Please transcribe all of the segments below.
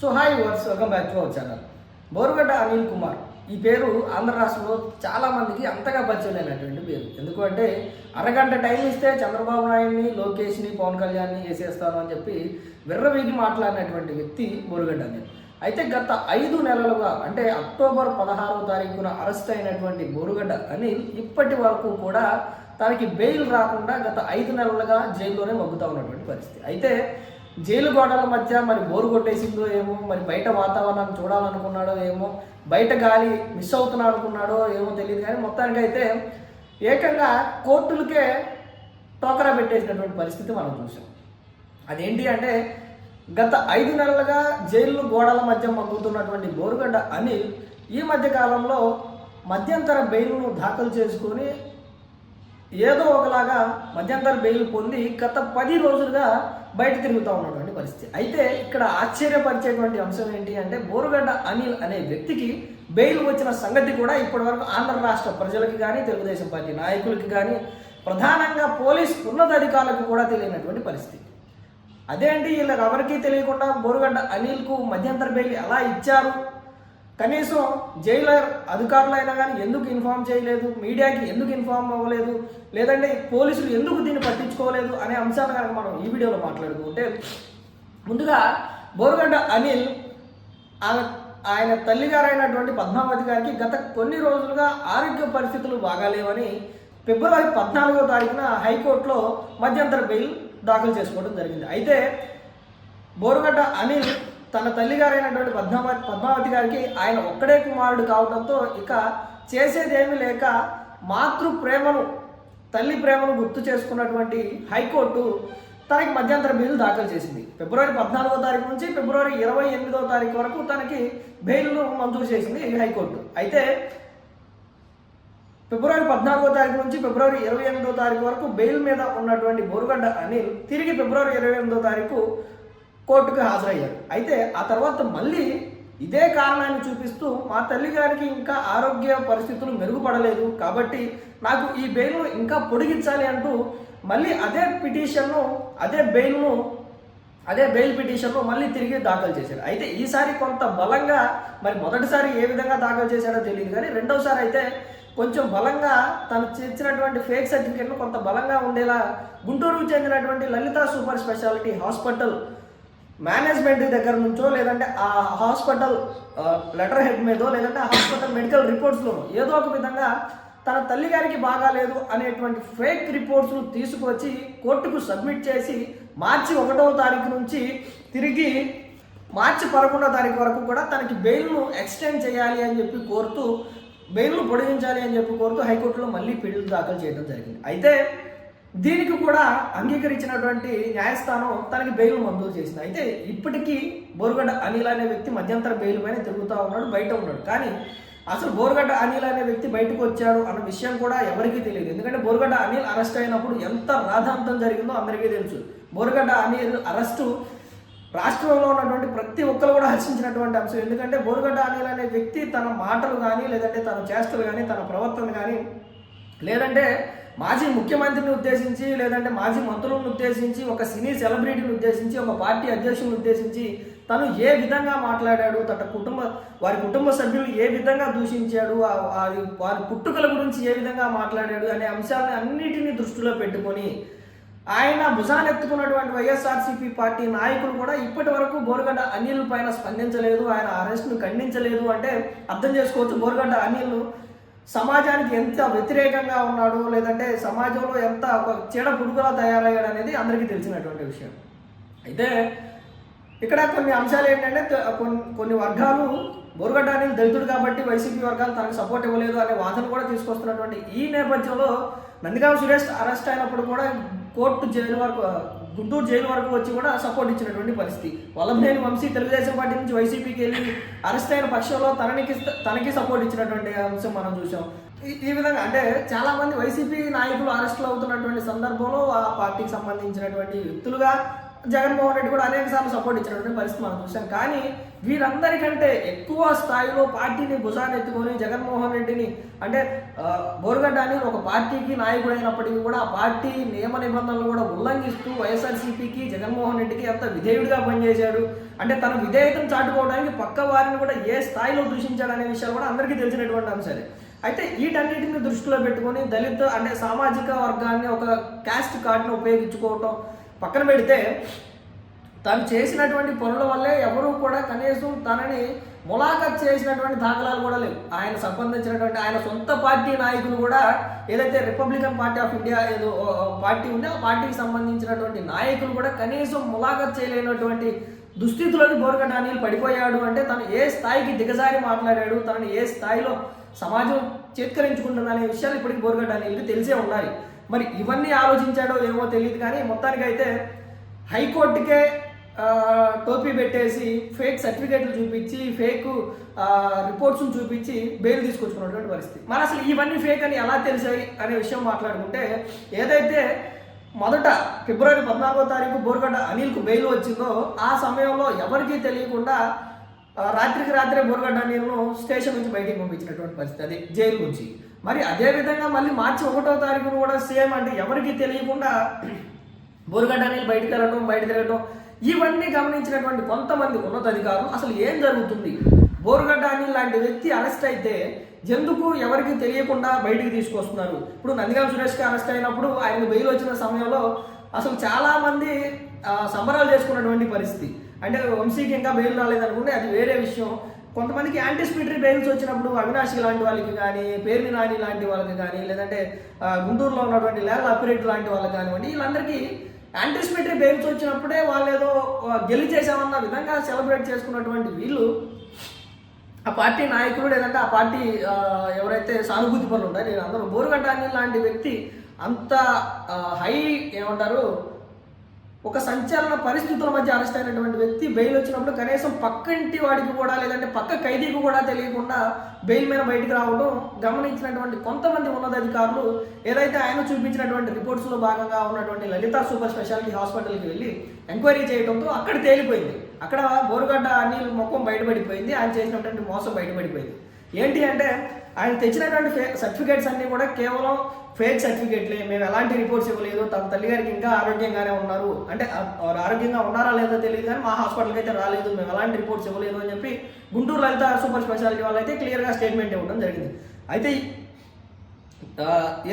So hi viewers, welcome back to our channel. Borugadda Anil Kumar ఈ పేరు ఆంధ్ర రాష్ట్రంలో చాలా మందికి అంతగా పరిచయం లేనటువంటి పేరు. ఎందుకంటే అరగంట టైం ఇస్తే చంద్రబాబు నాయుడిని, లోకేష్ని, పవన్ కళ్యాణ్ని వేసేస్తాను అని చెప్పి విర్రవీగి మాట్లాడినటువంటి వ్యక్తి బోరుగడ్డ అనిల్. అయితే గత 5 నెలలుగా అంటే అక్టోబర్ 16వ తారీఖున అరెస్ట్ అయినటువంటి బోరుగడ్డ అనిల్ ఇప్పటి వరకు కూడా తనకి బెయిల్ రాకుండా గత 5 నెలలుగా జైల్లోనే మగ్గుతూ ఉన్నటువంటి పరిస్థితి. అయితే జైలు గోడల మధ్య మరి బోరు కొట్టేసిందో ఏమో, మరి బయట వాతావరణాన్ని చూడాలనుకున్నాడో ఏమో, బయట గాలి మిస్ అవుతున్నా అనుకున్నాడో ఏమో తెలియదు. కానీ మొత్తానికి అయితే ఏకంగా కోర్టులకే టోకరా పెట్టేసినటువంటి పరిస్థితి మనం చూసాం. అదేంటి అంటే గత 5 నెలలుగా జైలు గోడల మధ్య మగ్గుతున్నటువంటి బోరుగడ్డ అనిల్ ఈ మధ్య కాలంలో మధ్యంతర బెయిల్ను దాఖలు చేసుకొని ఏదో ఒకలాగా మధ్యంతర బెయిల్ పొంది గత 10 రోజులుగా బయట తిరుగుతూ ఉన్నటువంటి పరిస్థితి. అయితే ఇక్కడ ఆశ్చర్యపరిచేటువంటి అంశం ఏంటి అంటే బోరుగడ్డ అనిల్ అనే వ్యక్తికి బెయిల్ వచ్చిన సంగతి కూడా ఇప్పటివరకు ఆంధ్ర రాష్ట్ర ప్రజలకి కానీ, తెలుగుదేశం పార్టీ నాయకులకి కానీ, ప్రధానంగా పోలీస్ ఉన్నతాధికారులకు కూడా తెలియనటువంటి పరిస్థితి. అదేంటి వీళ్ళకి ఎవరికీ తెలియకుండా బోరుగడ్డ అనిల్కు మధ్యంతర బెయిల్ ఎలా ఇచ్చారు, కనీసం జైలర్ అధికారులైనా కానీ ఎందుకు ఇన్ఫార్మ్ చేయలేదు, మీడియాకి ఎందుకు ఇన్ఫార్మ్ అవ్వలేదు, లేదంటే పోలీసులు ఎందుకు దీన్ని పట్టించుకోలేదు అనే అంశాన్ని కనుక మనం ఈ వీడియోలో మాట్లాడుకుంటే, ముందుగా బోరుగడ్డ అనిల్ ఆయన తల్లిగారైనటువంటి పద్మావతి గారికి గత కొన్ని రోజులుగా ఆరోగ్య పరిస్థితులు బాగాలేవని ఫిబ్రవరి 14వ తారీఖున హైకోర్టులో మధ్యంతర బెయిల్ దాఖలు చేసుకోవడం జరిగింది. అయితే బోరుగడ్డ అనిల్ తన తల్లిగారైనటువంటి పద్మావతి గారికి ఆయన ఒక్కడే కుమారుడు కావడంతో ఇక చేసేదేమీ లేక మాతృ ప్రేమను, తల్లి ప్రేమను గుర్తు చేసుకున్నటువంటి హైకోర్టు తనకి మధ్యంతర బెయిల్ దాఖలు చేసింది. ఫిబ్రవరి 14వ తారీఖు నుంచి ఫిబ్రవరి 28వ తారీఖు వరకు తనకి బెయిల్ను మంజూరు చేసింది హైకోర్టు. అయితే ఫిబ్రవరి 14వ తారీఖు నుంచి ఫిబ్రవరి 28వ తారీఖు వరకు బెయిల్ మీద ఉన్నటువంటి బోరుగడ్డ అనిల్ తిరిగి ఫిబ్రవరి 28వ తారీఖు కోర్టుకు హాజరయ్యారు. అయితే ఆ తర్వాత మళ్ళీ ఇదే కారణాన్ని చూపిస్తూ మా తల్లి గారికి ఇంకా ఆరోగ్య పరిస్థితులు మెరుగుపడలేదు కాబట్టి నాకు ఈ బెయిల్ను ఇంకా పొడిగించాలి అంటూ మళ్ళీ అదే బెయిల్ పిటిషన్ను మళ్ళీ తిరిగి దాఖలు చేశారు. అయితే ఈసారి కొంత బలంగా, మరి మొదటిసారి ఏ విధంగా దాఖలు చేశాడో తెలియదు కానీ రెండోసారి అయితే కొంచెం బలంగా తను ఇచ్చినటువంటి ఫేక్ సర్టిఫికేట్ను కొంత బలంగా ఉండేలా గుంటూరుకు చెందినటువంటి లలిత సూపర్ స్పెషాలిటీ హాస్పిటల్ మేనేజ్మెంట్ దగ్గర నుంచో, లేదంటే ఆ హాస్పిటల్ లెటర్ హెడ్ మీదో, లేదంటే ఆ హాస్పిటల్ మెడికల్ రిపోర్ట్స్లోనో ఏదో ఒక విధంగా తన తల్లి గారికి బాగాలేదు అనేటువంటి ఫేక్ రిపోర్ట్స్ను తీసుకువచ్చి కోర్టుకు సబ్మిట్ చేసి మార్చి 1వ తారీఖు నుంచి తిరిగి మార్చి 11వ తారీఖు వరకు కూడా తనకి బెయిల్ను ఎక్స్టెండ్ చేయాలి అని చెప్పి కోరుతూ, బెయిల్ను పొడిగించాలి అని చెప్పి కోరుతూ హైకోర్టులో మళ్ళీ పిటిషన్ దాఖలు చేయడం జరిగింది. అయితే దీనికి కూడా అంగీకరించినటువంటి న్యాయస్థానం తనకి బెయిల్ మంజూరు చేసింది. అయితే ఇప్పటికీ బోరుగడ్డ అనిల్ అనే వ్యక్తి మధ్యంతర బెయిల్ పైన తిరుగుతూ ఉన్నాడు, బయట ఉన్నాడు. కానీ అసలు బోరుగడ్డ అనిల్ అనే వ్యక్తి బయటకు వచ్చాడు అన్న విషయం కూడా ఎవరికీ తెలియదు. ఎందుకంటే బోరుగడ్డ అనిల్ అరెస్ట్ అయినప్పుడు ఎంత రాధాంతం జరిగిందో అందరికీ తెలుసు. బోరుగడ్డ అనిల్ అరెస్టు రాష్ట్రంలో ఉన్నటువంటి ప్రతి ఒక్కరు కూడా హర్షించినటువంటి అంశం. ఎందుకంటే బోరుగడ్డ అనిల్ అనే వ్యక్తి తన మాటలు కానీ, లేదంటే తన చేష్టలు కానీ, తన ప్రవర్తన కానీ, లేదంటే మాజీ ముఖ్యమంత్రిని ఉద్దేశించి, లేదంటే మాజీ మంత్రులను ఉద్దేశించి, ఒక సినీ సెలబ్రిటీని ఉద్దేశించి, ఒక పార్టీ అధ్యక్షులను ఉద్దేశించి తను ఏ విధంగా మాట్లాడాడు, వారి కుటుంబ సభ్యులు ఏ విధంగా దూషించాడు, వారి పుట్టుకల గురించి ఏ విధంగా మాట్లాడాడు అనే అంశాలను అన్నిటినీ దృష్టిలో పెట్టుకొని ఆయన భుజానెత్తుకున్నటువంటి వైఎస్ఆర్సీపీ పార్టీ నాయకులు కూడా ఇప్పటి వరకు బోరుగడ్డ అనిల్ పైన స్పందించలేదు, ఆయన అరెస్ట్ను ఖండించలేదు. అంటే అర్థం చేసుకోవచ్చు బోరుగడ్డ అనిల్ సమాజానికి ఎంత వ్యతిరేకంగా ఉన్నాడు, లేదంటే సమాజంలో ఎంత ఒక చీడ పురుగులా తయారయ్యాడు అనేది అందరికీ తెలిసినటువంటి విషయం. అయితే ఇక్కడ కొన్ని అంశాలు ఏంటంటే కొన్ని వర్గాలు బోరుగడ్డ అనిల్ దళితుడు కాబట్టి వైసీపీ వర్గాలు తనకు సపోర్ట్ ఇవ్వలేదు అనే వాదన కూడా తీసుకొస్తున్నటువంటి ఈ నేపథ్యంలో నందిగామ సురేష్ అరెస్ట్ అయినప్పుడు కూడా గుంటూరు జైలు వరకు వచ్చి కూడా సపోర్ట్ ఇచ్చినటువంటి పరిస్థితి. వల్లభనేని వంశీ తెలుగుదేశం పార్టీ నుంచి వైసీపీకి వెళ్ళి అరెస్ట్ అయిన పక్షంలో తనకి సపోర్ట్ ఇచ్చినటువంటి అంశం మనం చూసాం. ఈ విధంగా అంటే చాలా మంది వైసీపీ నాయకులు అరెస్టులు అవుతున్నటువంటి సందర్భంలో ఆ పార్టీకి సంబంధించినటువంటి వ్యక్తులుగా జగన్మోహన్ రెడ్డి కూడా అనేక సార్లు సపోర్ట్ ఇచ్చినటువంటి పరిస్థితి మనం చూసాం. కానీ వీరందరికంటే ఎక్కువ స్థాయిలో పార్టీని భుజాన్ని ఎత్తుకొని జగన్మోహన్ రెడ్డిని అంటే బోరుగడ్డ అని ఒక పార్టీకి నాయకుడైనప్పటికీ కూడా ఆ పార్టీ నియమ నిబంధనలు కూడా ఉల్లంఘిస్తూ వైఎస్ఆర్సీపీకి జగన్మోహన్ రెడ్డికి ఎంత విధేయుడిగా పనిచేశాడు అంటే తన విధేయతను చాటుకోవడానికి పక్క వారిని కూడా ఏ స్థాయిలో దూషించాడు అనే విషయాలు కూడా అందరికీ తెలిసినటువంటి అంశాలే. అయితే వీటన్నిటిని దృష్టిలో పెట్టుకొని దళిత అంటే సామాజిక వర్గాన్ని ఒక క్యాస్ట్ కార్డును ఉపయోగించుకోవటం పక్కన పెడితే తను చేసినటువంటి పనుల వల్లే ఎవరూ కూడా కనీసం తనని ములాఖత్ చేసినటువంటి దాఖలాలు కూడా లేవు. ఆయన సంబంధించినటువంటి ఆయన సొంత పార్టీ నాయకులు కూడా ఏదైతే రిపబ్లికన్ పార్టీ ఆఫ్ ఇండియా ఏదో పార్టీ ఉందో ఆ పార్టీకి సంబంధించినటువంటి నాయకులు కూడా కనీసం ములాఖత్ చేయలేనటువంటి దుస్థితిలోకి బోరుగడ్డ అనిల్ పడిపోయాడు అంటే తను ఏ స్థాయికి దిగజారి మాట్లాడాడు, తనని ఏ స్థాయిలో సమాజం చేత్కరించుకుంటుంది అనే విషయాలు ఇప్పటికి బోరుగడ్డ అనిల్కి తెలిసే ఉండాలి. మరి ఇవన్నీ ఆలోచించాడో ఏమో తెలియదు కానీ మొత్తానికైతే హైకోర్టుకే టోపీ పెట్టేసి ఫేక్ సర్టిఫికేట్లు చూపించి ఫేక్ రిపోర్ట్స్ని చూపించి బెయిల్ తీసుకొచ్చుకున్నటువంటి పరిస్థితి. మరి అసలు ఇవన్నీ ఫేక్ అని ఎలా తెలిసాయి అనే విషయం మాట్లాడుకుంటే ఏదైతే మొదట ఫిబ్రవరి 14వ తారీఖు బోరుగడ్డ అనిల్కు బెయిల్ వచ్చిందో ఆ సమయంలో ఎవరికీ తెలియకుండా రాత్రికి రాత్రే బోరుగడ్డ అనిల్ను స్టేషన్ నుంచి బయటికి పంపించినటువంటి పరిస్థితి, అది జైలు నుంచి. మరి అదేవిధంగా మళ్ళీ మార్చి 1వ తారీఖును కూడా సేమ్ అంటే ఎవరికి తెలియకుండా బోరుగడ్డ అనిల్ బయటికి వెళ్ళడం బయట తిరగడం ఇవన్నీ గమనించినటువంటి కొంతమంది ఉన్నతాధికారులు అసలు ఏం జరుగుతుంది, బోరుగడ్డ అనిల్ లాంటి వ్యక్తి అరెస్ట్ అయితే ఎందుకు ఎవరికి తెలియకుండా బయటికి తీసుకొస్తున్నారు. ఇప్పుడు నందిగామ సురేష్కి అరెస్ట్ అయినప్పుడు ఆయనకు బెయిల్ వచ్చిన సమయంలో అసలు చాలామంది సంబరాలు చేసుకున్నటువంటి పరిస్థితి. అంటే వంశీకి ఇంకా బెయిల్ రాలేదనుకుంటే అది వేరే విషయం. కొంతమందికి యాంటిసిపేటరీ బెయిల్స్ వచ్చినప్పుడు అవినాష్ లాంటి వాళ్ళకి కానీ, పేర్ని నాని లాంటి వాళ్ళకి కానీ, లేదంటే గుంటూరులో ఉన్నటువంటి లేల అప్పిరెడ్డి లాంటి వాళ్ళకి కానివ్వండి, వీళ్ళందరికీ యాంటిసిపేటరీ బెయిల్స్ వచ్చినప్పుడే వాళ్ళు ఏదో గెలిచేసామన్న విధంగా సెలబ్రేట్ చేసుకున్నటువంటి వీళ్ళు ఆ పార్టీ నాయకులు లేదంటే ఆ పార్టీ ఎవరైతే సానుభూతి పనులు ఉంటారో నేను అందరూ బోరుగడ్డ అనిల్ లాంటి వ్యక్తి అంత హై ఏమంటారు ఒక సంచలన పరిస్థితుల మధ్య అరెస్ట్ అయినటువంటి వ్యక్తి బెయిల్ వచ్చినప్పుడు కనీసం పక్కింటి వాడికి కూడా లేదంటే పక్క ఖైదీకి కూడా తెలియకుండా బెయిల్ మీద బయటికి రావడం గమనించినటువంటి కొంతమంది ఉన్నతాధికారులు ఏదైతే ఆయన చూపించినటువంటి రిపోర్ట్స్లో భాగంగా ఉన్నటువంటి లలిత సూపర్ స్పెషాలిటీ హాస్పిటల్కి వెళ్ళి ఎంక్వైరీ చేయడంతో అక్కడ తేలిపోయింది. అక్కడ బోరుగడ్డ అనిల్ ముఖం బయటపడిపోయింది, ఆయన చేసినటువంటి మోసం బయటపడిపోయింది. ఏంటి అంటే ఆయన తెచ్చినటువంటి సర్టిఫికేట్స్ అన్నీ కూడా కేవలం ఫేక్ సర్టిఫికేట్లే, మేము ఎలాంటి రిపోర్ట్స్ ఇవ్వలేదు, తమ తల్లిగారికి ఇంకా ఆరోగ్యంగానే ఉన్నారు అంటే ఆరోగ్యంగా ఉన్నారా లేదో తెలియదు కానీ మా హాస్పిటల్కి అయితే రాలేదు, మేము ఎలాంటి రిపోర్ట్స్ ఇవ్వలేదు అని చెప్పి గుంటూరు లలిత సూపర్ స్పెషాలిటీ వాళ్ళు అయితే క్లియర్గా స్టేట్మెంట్ ఇవ్వడం జరిగింది. అయితే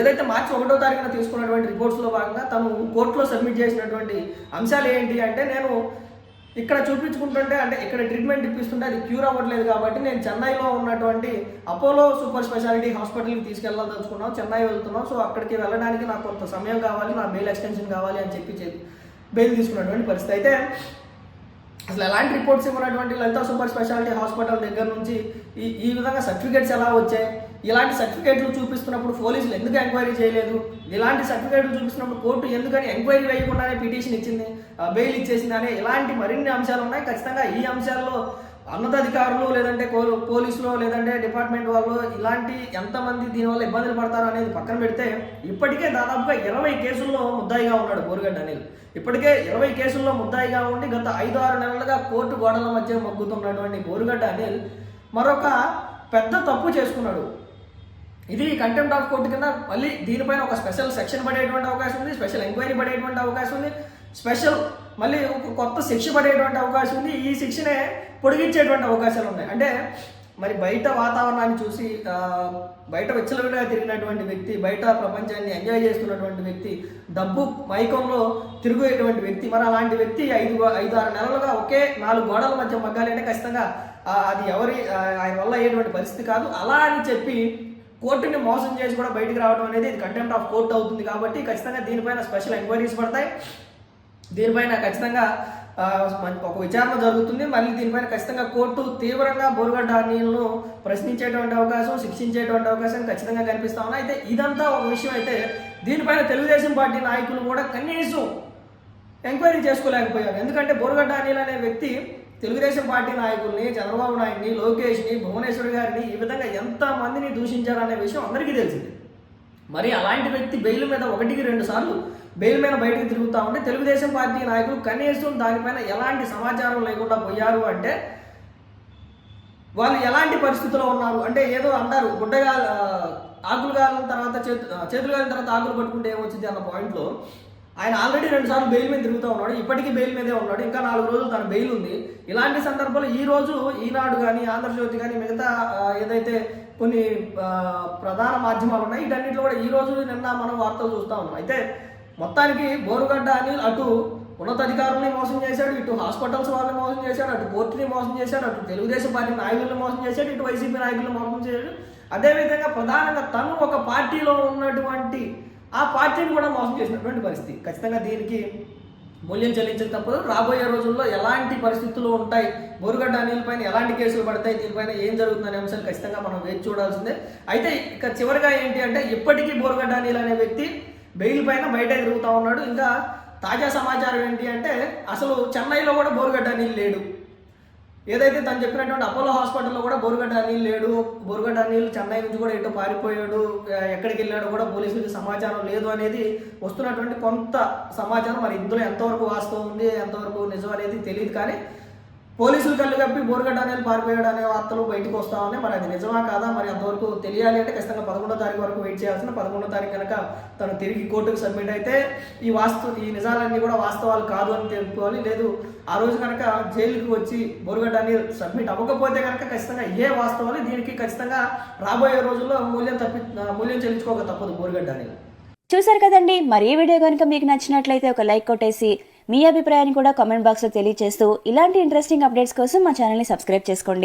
ఏదైతే మార్చి 1వ తారీఖున తీసుకున్నటువంటి రిపోర్ట్స్లో భాగంగా తను కోర్టులో సబ్మిట్ చేసినటువంటి అంశాలు ఏంటి అంటే నేను ఇక్కడ చూపించుకుంటుంటే అంటే ఇక్కడ ట్రీట్మెంట్ ఇప్పిస్తుంటే అది క్యూర్ అవ్వట్లేదు కాబట్టి నేను చెన్నైలో ఉన్నటువంటి అపోలో సూపర్ స్పెషాలిటీ హాస్పిటల్కి తీసుకెళ్ళాలనుకున్నాం, చెన్నై వెళ్తున్నాం, సో అక్కడికి వెళ్ళడానికి నాకు కొంత సమయం కావాలి, నా బెయిల్ ఎక్స్టెన్షన్ కావాలి అని చెప్పి బెయిల్ తీసుకున్నటువంటి పరిస్థితి. అయితే అసలు ఎలాంటి రిపోర్ట్స్ ఇవ్వనటువంటి లలిత సూపర్ స్పెషాలిటీ హాస్పిటల్ దగ్గర నుంచి ఈ విధంగా సర్టిఫికేట్స్ ఎలా వచ్చాయి, ఇలాంటి సర్టిఫికేట్లు చూపిస్తున్నప్పుడు పోలీసులు ఎందుకు ఎంక్వైరీ చేయలేదు, ఇలాంటి సర్టిఫికేట్లు చూపిస్తున్నప్పుడు కోర్టు ఎందుకని ఎంక్వైరీ వేయకుండానే పిటిషన్ ఇచ్చింది, బెయిల్ ఇచ్చేసింది అనే ఇలాంటి మరిన్ని అంశాలు ఉన్నాయి. ఖచ్చితంగా ఈ అంశాల్లో ఉన్నతాధికారులు లేదంటే పోలీసులు లేదంటే డిపార్ట్మెంట్ వాళ్ళు ఇలాంటి ఎంతమంది దీనివల్ల ఇబ్బందులు పడతారు అనేది పక్కన పెడితే ఇప్పటికే దాదాపుగా 20 కేసుల్లో ముద్దాయిగా ఉన్నాడు బోరుగడ్డ అనిల్. ఇప్పటికే 20 కేసుల్లో ముద్దాయిగా ఉండి గత 5-6 నెలలుగా కోర్టు గోడల మధ్య మొగ్గుతున్నటువంటి బోరుగడ్డ అనిల్ మరొక పెద్ద తప్పు చేసుకున్నాడు. ఇది కంటెంప్ట్ ఆఫ్ కోర్టు కింద మళ్ళీ దీనిపైన ఒక స్పెషల్ సెక్షన్ పడేటువంటి అవకాశం ఉంది, స్పెషల్ ఎంక్వైరీ పడేటువంటి అవకాశం ఉంది, స్పెషల్ మళ్ళీ ఒక కొత్త శిక్ష పడేటువంటి అవకాశం ఉంది, ఈ శిక్షనే పొడిగించేటువంటి అవకాశాలు ఉన్నాయి. అంటే మరి బయట వాతావరణాన్ని చూసి బయట విచ్చలవిడిగా తిరిగినటువంటి వ్యక్తి, బయట ప్రపంచాన్ని ఎంజాయ్ చేస్తున్నటువంటి వ్యక్తి, డబ్బు మైకంలో తిరిగేటువంటి వ్యక్తి, మరి అలాంటి వ్యక్తి 5-6 నెలలుగా ఒకే 4 గోడల మధ్య మగ్గాలి అంటే ఖచ్చితంగా అది ఆయన వల్ల అయ్యేటువంటి పరిస్థితి కాదు. అలా అని చెప్పి కోర్టుని మోసం చేసి కూడా బయటికి రావడం అనేది ఇది కంటెంప్ట్ ఆఫ్ కోర్టు అవుతుంది. కాబట్టి ఖచ్చితంగా దీనిపైన స్పెషల్ ఎంక్వైరీస్ పడతాయి, దీనిపైన ఖచ్చితంగా ఒక విచారణ జరుగుతుంది. మళ్ళీ దీనిపైన ఖచ్చితంగా కోర్టు తీవ్రంగా బోరుగడ్డ అనిల్ను ప్రశ్నించేటువంటి అవకాశం, శిక్షించేటువంటి అవకాశం ఖచ్చితంగా కనిపిస్తా ఉన్నాయి. అయితే ఇదంతా ఒక విషయం అయితే దీనిపైన తెలుగుదేశం పార్టీ నాయకులు కూడా కనీసం ఎంక్వైరీ చేసుకోలేకపోయారు. ఎందుకంటే బోరుగడ్డ అనిల్ అనే వ్యక్తి తెలుగుదేశం పార్టీ నాయకుల్ని, చంద్రబాబు నాయుడిని, లోకేష్ని, భువనేశ్వర్ గారిని ఈ విధంగా ఎంతమందిని దూషించారనే విషయం అందరికీ తెలిసింది. మరి అలాంటి వ్యక్తి బెయిల్ మీద 1-2 సార్లు బెయిల్ మీద బయటకు తిరుగుతూ ఉంటే తెలుగుదేశం పార్టీ నాయకులు కనీసం దానిపైన ఎలాంటి సమాచారం లేకుండా పోయారు అంటే వాళ్ళు ఎలాంటి పరిస్థితుల్లో ఉన్నారు అంటే ఏదో అంటారు గుడ్డగా ఆకులు కాలిన తర్వాత చేతులు కాలిన తర్వాత ఆకులు పట్టుకుంటే ఏమొచ్చింది అన్న పాయింట్లో ఆయన ఆల్రెడీ 2 సార్లు బెయిల్ మీద తిరుగుతూ ఉన్నాడు, ఇప్పటికీ బెయిల్ మీదే ఉన్నాడు, ఇంకా 4 రోజులు తన బెయిల్ ఉంది. ఇలాంటి సందర్భంలో ఈ రోజు ఈనాడు కానీ ఆంధ్రజ్యోతి కానీ మిగతా ఏదైతే కొన్ని ప్రధాన మాధ్యమాలు ఉన్నాయి వీటన్నిటిలో కూడా ఈ రోజు నిన్న మనం వార్తలు చూస్తూ ఉన్నాం. అయితే మొత్తానికి బోరుగడ్డ అనిల్ అటు ఉన్నతాధికారుల్ని మోసం చేశాడు, ఇటు హాస్పిటల్స్ వాళ్ళని మోసం చేశాడు, అటు కోర్టుని మోసం చేశాడు, అటు తెలుగుదేశం పార్టీ నాయకులను మోసం చేశాడు, ఇటు వైసీపీ నాయకులను మోసం చేశాడు. అదేవిధంగా ప్రధానంగా తను ఒక పార్టీలో ఉన్నటువంటి ఆ పార్టీని కూడా మోసం చేసినటువంటి పరిస్థితి. ఖచ్చితంగా దీనికి మూల్యం చెల్లించక తప్పదు. రాబోయే రోజుల్లో ఎలాంటి పరిస్థితులు ఉంటాయి, బోరుగడ్డ అనిల్ పైన ఎలాంటి కేసులు పడతాయి, దీనిపైన ఏం జరుగుతుందనే అంశాలు ఖచ్చితంగా మనం వేచి చూడాల్సిందే. అయితే ఇక చివరిగా ఏంటి అంటే ఇప్పటికీ బోరుగడ్డ అనిల్ అనే వ్యక్తి బెయిల్ పైన బయట తిరుగుతూ ఉన్నాడు. ఇంకా తాజా సమాచారం ఏంటి అంటే అసలు చెన్నైలో కూడా బోరుగడ్డ అనిల్ లేడు. ఏదైతే తను చెప్పినటువంటి అపోలో హాస్పిటల్లో కూడా బోరుగడ్డ అనిల్ లేడు. బోరుగడ్డ అనిల్ చెన్నై నుంచి కూడా ఎటో పారిపోయాడు, ఎక్కడికి వెళ్ళాడో కూడా పోలీసులకి సమాచారం లేదు అనేది వస్తున్నటువంటి కొంత సమాచారం. మరి ఇందులో ఎంతవరకు వాస్తవం ఉంది, ఎంతవరకు నిజం అనేది తెలియదు. కానీ పోలీసులు కళ్ళు కప్పి బోరుగడ్డ అనిల్ పారిపోయాడు అనే వార్తలు బయటకు వస్తా ఉన్నాయి. మరి అది నిజమా కాదా మరి అంతవరకు తెలియాలి అంటే ఖచ్చితంగా 11వ తారీఖు వరకు వెయిట్ చేయాల్సిన. 11వ తారీఖు కనుక తను తిరిగి కోర్టుకు సబ్మిట్ అయితే ఈ నిజాలన్నీ కూడా వాస్తవాలు కాదు అని తెలుసుకోవాలి. లేదు ఆ రోజు కనుక జైలుకి వచ్చి బోరుగడ్డ అనిల్ సబ్మిట్ అవ్వకపోతే కనుక ఖచ్చితంగా వాస్తవాలు దీనికి ఖచ్చితంగా రాబోయే రోజుల్లో మూల్యం చెల్లించుకోక తప్పదు బోరుగడ్డ అనిల్. చూసారు కదండి, మరి ఈ వీడియో కనుక మీకు నచ్చినట్లయితే ఒక లైక్ కొట్టేసి మీ అభిప్రాయాన్ని కూడా కామెంట్ బాక్స్లో తెలియజేస్తూ ఇలాంటి ఇంట్రెస్టింగ్ అప్డేట్స్ కోసం మా ఛానల్ని సబ్స్క్రైబ్ చేసుకోండి.